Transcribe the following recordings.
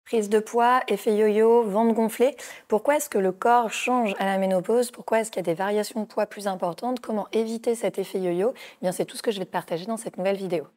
Prise de poids, effet yo-yo, ventre gonflé. Pourquoi est-ce que le corps change à la ménopause? Pourquoi est-ce qu'il y a des variations de poids plus importantes? Comment éviter cet effet yo-yo? Eh bien, c'est tout ce que je vais te partager dans cette nouvelle vidéo.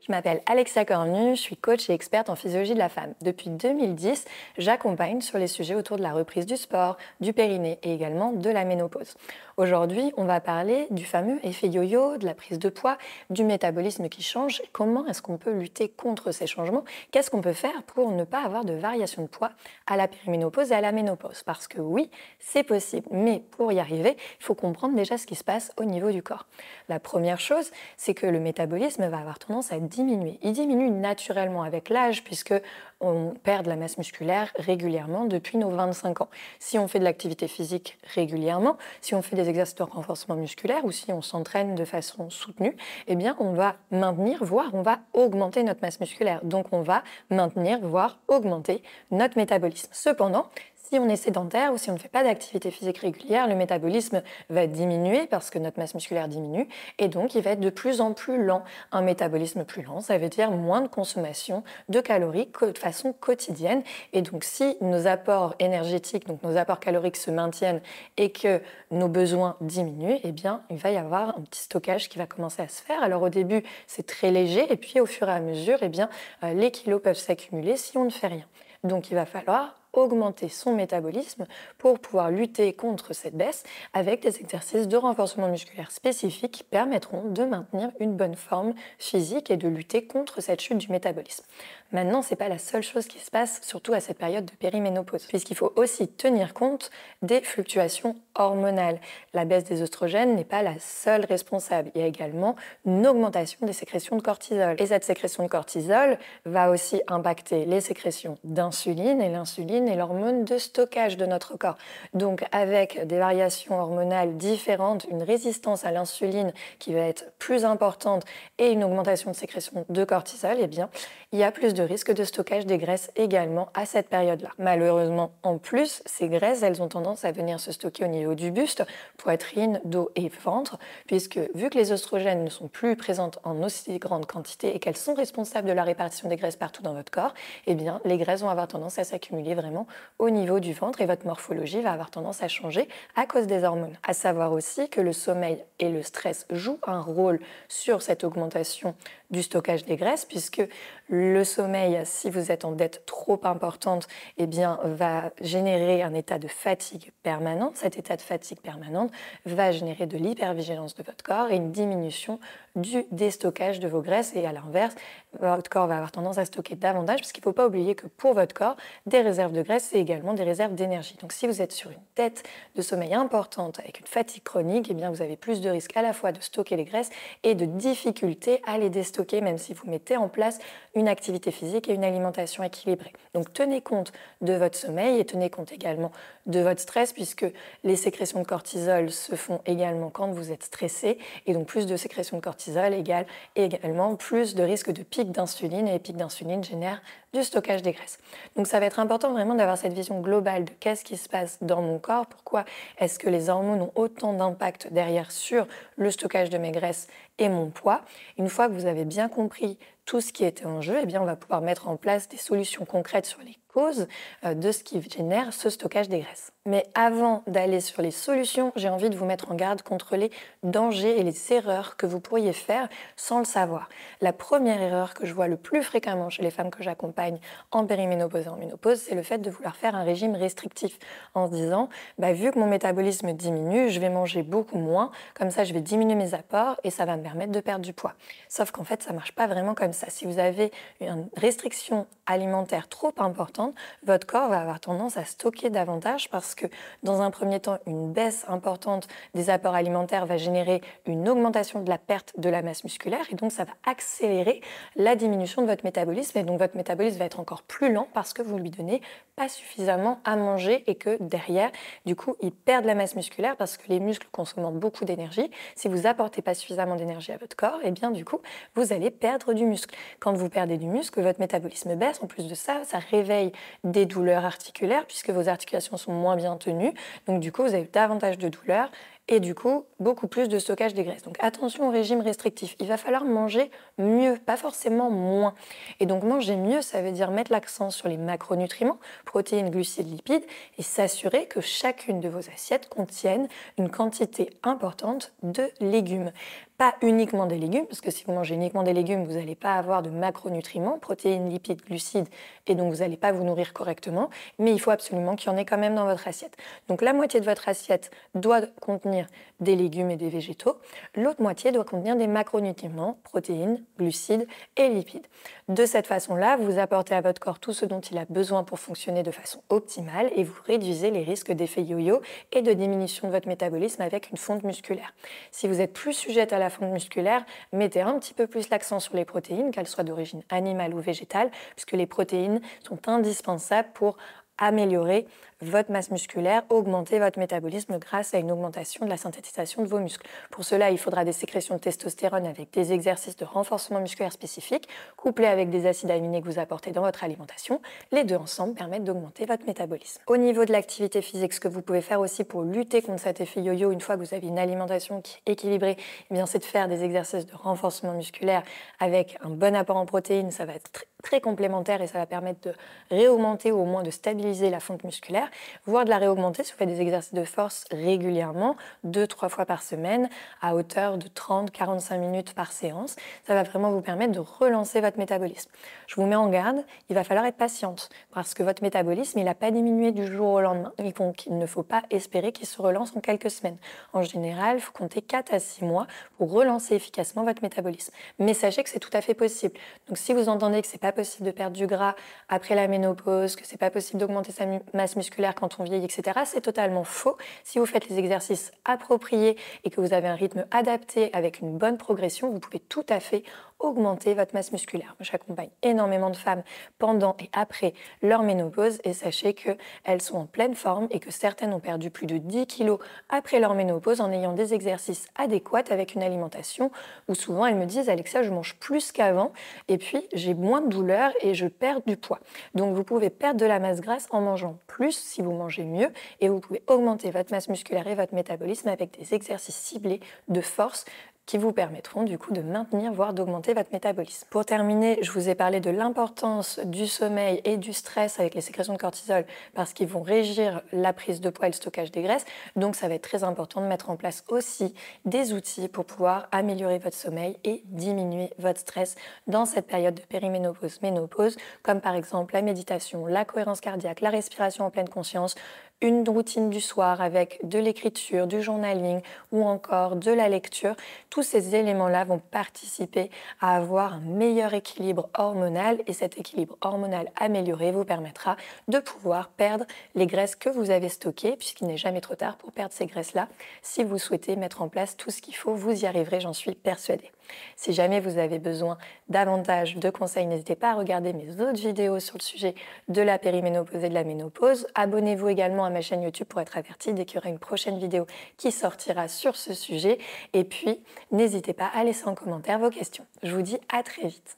Je m'appelle Alexia Cornu, je suis coach et experte en physiologie de la femme. Depuis 2010, j'accompagne sur les sujets autour de la reprise du sport, du périnée et également de la ménopause. Aujourd'hui, on va parler du fameux effet yo-yo, de la prise de poids, du métabolisme qui change. Comment est-ce qu'on peut lutter contre ces changements? Qu'est-ce qu'on peut faire pour ne pas avoir de variation de poids à la périménopause et à la ménopause? Parce que oui, c'est possible, mais pour y arriver, il faut comprendre déjà ce qui se passe au niveau du corps. La première chose, c'est que le métabolisme va avoir tendance à diminuer. Il diminue naturellement avec l'âge puisque on perd de la masse musculaire régulièrement depuis nos 25 ans. Si on fait de l'activité physique régulièrement, si on fait des exercices de renforcement musculaire ou si on s'entraîne de façon soutenue, eh bien on va maintenir, voire on va augmenter notre masse musculaire. Donc on va maintenir, voire augmenter notre métabolisme. Cependant, si on est sédentaire ou si on ne fait pas d'activité physique régulière, le métabolisme va diminuer parce que notre masse musculaire diminue et donc il va être de plus en plus lent. Un métabolisme plus lent, ça veut dire moins de consommation de calories de façon quotidienne. Et donc si nos apports énergétiques, donc nos apports caloriques se maintiennent et que nos besoins diminuent, eh bien il va y avoir un petit stockage qui va commencer à se faire. Alors au début, c'est très léger et puis au fur et à mesure, eh bien, les kilos peuvent s'accumuler si on ne fait rien. Donc il va falloir augmenter son métabolisme pour pouvoir lutter contre cette baisse avec des exercices de renforcement musculaire spécifiques qui permettront de maintenir une bonne forme physique et de lutter contre cette chute du métabolisme. Maintenant, ce n'est pas la seule chose qui se passe, surtout à cette période de périménopause, puisqu'il faut aussi tenir compte des fluctuations hormonales. La baisse des oestrogènes n'est pas la seule responsable. Il y a également une augmentation des sécrétions de cortisol. Et cette sécrétion de cortisol va aussi impacter les sécrétions d'insuline, et l'insuline est l'hormone de stockage de notre corps. Donc avec des variations hormonales différentes, une résistance à l'insuline qui va être plus importante et une augmentation de sécrétion de cortisol, eh bien, il y a plus de risque de stockage des graisses également à cette période-là. Malheureusement, en plus, ces graisses, elles ont tendance à venir se stocker au niveau du buste, poitrine, dos et ventre, puisque vu que les oestrogènes ne sont plus présentes en aussi grande quantité et qu'elles sont responsables de la répartition des graisses partout dans votre corps, eh bien, les graisses vont avoir tendance à s'accumuler vraiment au niveau du ventre et votre morphologie va avoir tendance à changer à cause des hormones. À savoir aussi que le sommeil et le stress jouent un rôle sur cette augmentation du stockage des graisses, puisque le sommeil, si vous êtes en dette trop importante, eh bien, va générer un état de fatigue permanente. Cet état de fatigue permanente va générer de l'hypervigilance de votre corps et une diminution du déstockage de vos graisses. Et à l'inverse, votre corps va avoir tendance à stocker davantage, parce qu'il ne faut pas oublier que pour votre corps, des réserves de graisse, c'est également des réserves d'énergie. Donc si vous êtes sur une dette de sommeil importante avec une fatigue chronique, eh bien, vous avez plus de risques à la fois de stocker les graisses et de difficultés à les déstocker, même si vous mettez en place une activité physique et une alimentation équilibrée. Donc tenez compte de votre sommeil et tenez compte également de votre stress, puisque les sécrétions de cortisol se font également quand vous êtes stressé, et donc plus de sécrétions de cortisol égale également plus de risque de pic d'insuline, et les pics d'insuline génèrent du stockage des graisses. Donc ça va être important vraiment d'avoir cette vision globale de qu'est-ce qui se passe dans mon corps, pourquoi est-ce que les hormones ont autant d'impact derrière sur le stockage de mes graisses et mon poids. Une fois que vous avez bien compris tout ce qui était en jeu, eh bien on va pouvoir mettre en place des solutions concrètes sur les causes de ce qui génère ce stockage des graisses. Mais avant d'aller sur les solutions, j'ai envie de vous mettre en garde contre les dangers et les erreurs que vous pourriez faire sans le savoir. La première erreur que je vois le plus fréquemment chez les femmes que j'accompagne en périménopause et en ménopause, c'est le fait de vouloir faire un régime restrictif en se disant vu que mon métabolisme diminue, je vais manger beaucoup moins, comme ça je vais diminuer mes apports et ça va me permettre de perdre du poids. Sauf qu'en fait, ça ne marche pas vraiment comme ça. Si vous avez une restriction alimentaire trop importante, votre corps va avoir tendance à stocker davantage parce que, dans un premier temps, une baisse importante des apports alimentaires va générer une augmentation de la perte de la masse musculaire et donc ça va accélérer la diminution de votre métabolisme et donc votre métabolisme va être encore plus lent parce que vous lui donnez pas suffisamment à manger et que derrière, du coup, il perd de la masse musculaire parce que les muscles consomment beaucoup d'énergie. Si vous apportez pas suffisamment d'énergie à votre corps, et bien du coup, vous allez perdre du muscle. Quand vous perdez du muscle, votre métabolisme baisse. En plus de ça, ça réveille des douleurs articulaires puisque vos articulations sont moins bien tenues. Donc du coup, vous avez davantage de douleurs et du coup beaucoup plus de stockage des graisses. Donc attention au régime restrictif, il va falloir manger mieux, pas forcément moins. Et donc manger mieux, ça veut dire mettre l'accent sur les macronutriments, protéines, glucides, lipides, et s'assurer que chacune de vos assiettes contienne une quantité importante de légumes. Pas uniquement des légumes, parce que si vous mangez uniquement des légumes, vous n'allez pas avoir de macronutriments, protéines, lipides, glucides, et donc vous n'allez pas vous nourrir correctement, mais il faut absolument qu'il y en ait quand même dans votre assiette. Donc la moitié de votre assiette doit contenir des légumes et des végétaux, l'autre moitié doit contenir des macronutriments, protéines, glucides et lipides. De cette façon-là, vous apportez à votre corps tout ce dont il a besoin pour fonctionner de façon optimale et vous réduisez les risques d'effet yo-yo et de diminution de votre métabolisme avec une fonte musculaire. Si vous êtes plus sujette à la fonte musculaire, mettez un petit peu plus l'accent sur les protéines, qu'elles soient d'origine animale ou végétale, puisque les protéines sont indispensables pour améliorer votre masse musculaire, augmenter votre métabolisme grâce à une augmentation de la synthétisation de vos muscles. Pour cela, il faudra des sécrétions de testostérone avec des exercices de renforcement musculaire spécifiques, couplés avec des acides aminés que vous apportez dans votre alimentation. Les deux ensemble permettent d'augmenter votre métabolisme. Au niveau de l'activité physique, ce que vous pouvez faire aussi pour lutter contre cet effet yo-yo, une fois que vous avez une alimentation qui est équilibrée, eh bien, c'est de faire des exercices de renforcement musculaire avec un bon apport en protéines. Ça va être très complémentaire et ça va permettre de réaugmenter ou au moins de stabiliser la fonte musculaire, voire de la réaugmenter si vous faites des exercices de force régulièrement, 2-3 fois par semaine, à hauteur de 30-45 minutes par séance. Ça va vraiment vous permettre de relancer votre métabolisme. Je vous mets en garde, il va falloir être patiente parce que votre métabolisme, il n'a pas diminué du jour au lendemain. Donc, il ne faut pas espérer qu'il se relance en quelques semaines. En général, il faut compter 4 à 6 mois pour relancer efficacement votre métabolisme. Mais sachez que c'est tout à fait possible. Donc, si vous entendez que c'est pas possible de perdre du gras après la ménopause, que c'est pas possible d'augmenter sa masse musculaire quand on vieillit, etc., c'est totalement faux. Si vous faites les exercices appropriés et que vous avez un rythme adapté avec une bonne progression, vous pouvez tout à fait augmenter votre masse musculaire. J'accompagne énormément de femmes pendant et après leur ménopause et sachez qu'elles sont en pleine forme et que certaines ont perdu plus de 10 kilos après leur ménopause en ayant des exercices adéquats avec une alimentation où souvent elles me disent « Alexa, je mange plus qu'avant et puis j'ai moins de douleur et je perds du poids ». Donc vous pouvez perdre de la masse grasse en mangeant plus si vous mangez mieux et vous pouvez augmenter votre masse musculaire et votre métabolisme avec des exercices ciblés de force qui vous permettront du coup de maintenir, voire d'augmenter votre métabolisme. Pour terminer, je vous ai parlé de l'importance du sommeil et du stress avec les sécrétions de cortisol parce qu'ils vont régir la prise de poids et le stockage des graisses. Donc ça va être très important de mettre en place aussi des outils pour pouvoir améliorer votre sommeil et diminuer votre stress dans cette période de périménopause, ménopause, comme par exemple la méditation, la cohérence cardiaque, la respiration en pleine conscience, une routine du soir avec de l'écriture, du journaling ou encore de la lecture. Tous ces éléments-là vont participer à avoir un meilleur équilibre hormonal et cet équilibre hormonal amélioré vous permettra de pouvoir perdre les graisses que vous avez stockées puisqu'il n'est jamais trop tard pour perdre ces graisses-là. Si vous souhaitez mettre en place tout ce qu'il faut, vous y arriverez, j'en suis persuadée. Si jamais vous avez besoin davantage de conseils, n'hésitez pas à regarder mes autres vidéos sur le sujet de la périménopause et de la ménopause. Abonnez-vous également à ma chaîne YouTube pour être averti dès qu'il y aura une prochaine vidéo qui sortira sur ce sujet. Et puis, n'hésitez pas à laisser en commentaire vos questions. Je vous dis à très vite.